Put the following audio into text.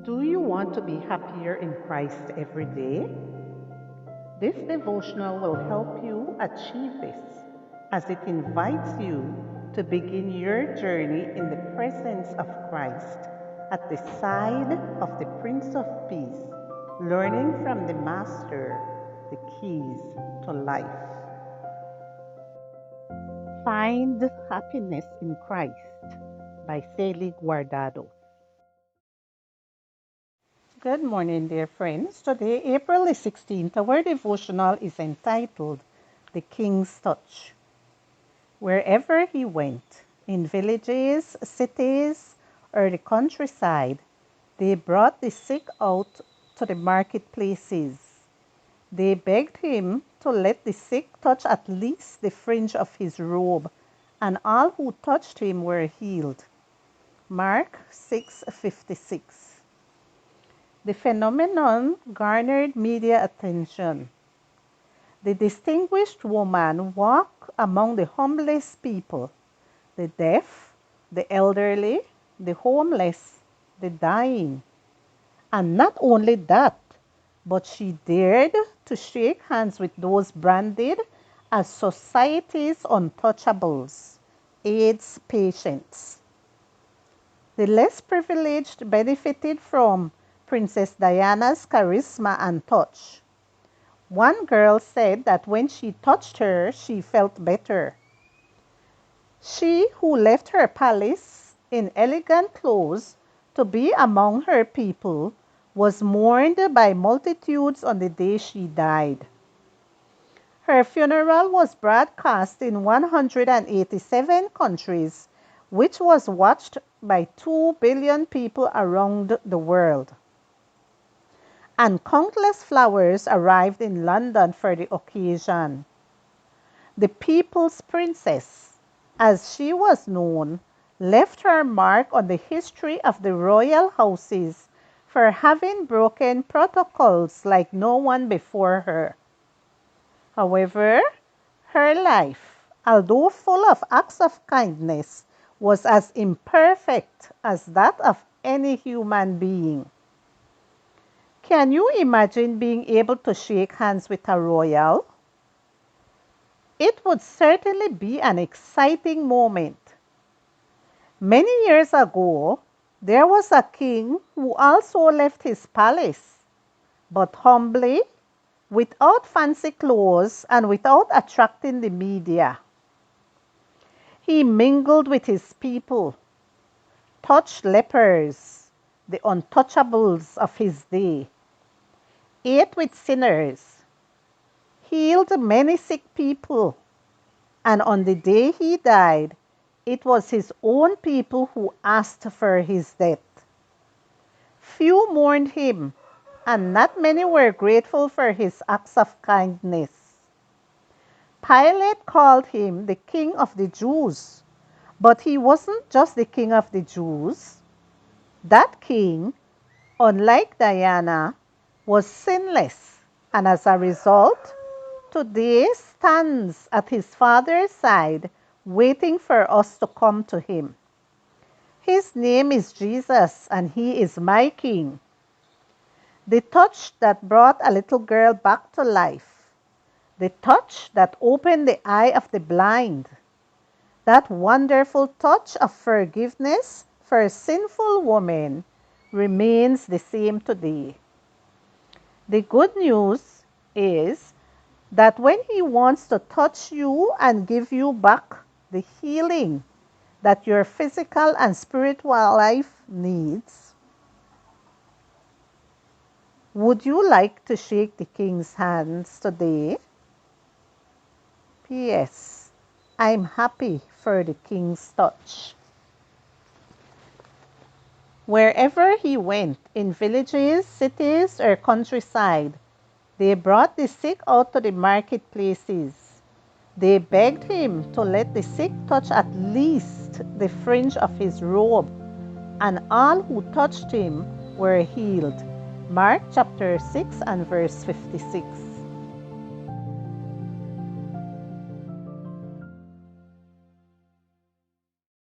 Do you want to be happier in Christ every day? This devotional will help you achieve this as it invites you to begin your journey in the presence of Christ at the side of the Prince of Peace, learning from the Master the keys to life. Find Happiness in Christ by Sally Guardado. Good morning, dear friends. Today, April the 16th, our devotional is entitled The King's Touch. Wherever he went, in villages, cities, or the countryside, they brought the sick out to the marketplaces. They begged him to let the sick touch at least the fringe of his robe, and all who touched him were healed. Mark 6:56. The phenomenon garnered media attention. The distinguished woman walked among the humblest people, the deaf, the elderly, the homeless, the dying. And not only that, but she dared to shake hands with those branded as society's untouchables, AIDS patients. The less privileged benefited from Princess Diana's charisma and touch. One girl said that when she touched her, she felt better. She who left her palace in elegant clothes to be among her people was mourned by multitudes on the day she died. Her funeral was broadcast in 187 countries, which was watched by 2 billion people around the world. And countless flowers arrived in London for the occasion. The People's Princess, as she was known, left her mark on the history of the royal houses for having broken protocols like no one before her. However, her life, although full of acts of kindness, was as imperfect as that of any human being. Can you imagine being able to shake hands with a royal? It would certainly be an exciting moment. Many years ago, there was a king who also left his palace, but humbly, without fancy clothes and without attracting the media. He mingled with his people, touched lepers, the untouchables of his day, ate with sinners, healed many sick people, and on the day he died, it was his own people who asked for his death. Few mourned him, and not many were grateful for his acts of kindness. Pilate called him the King of the Jews, but he wasn't just the King of the Jews. That king, unlike Diana, was sinless, and as a result, today stands at his Father's side, waiting for us to come to him. His name is Jesus, and he is my King. The touch that brought a little girl back to life, the touch that opened the eye of the blind, that wonderful touch of forgiveness for a sinful woman remains the same today. The good news is that when he wants to touch you and give you back the healing that your physical and spiritual life needs, would you like to shake the King's hands today? P.S. I'm happy for the King's touch. Wherever he went, in villages, cities, or countryside, they brought the sick out to the marketplaces. They begged him to let the sick touch at least the fringe of his robe, and all who touched him were healed. Mark chapter 6 and verse 56.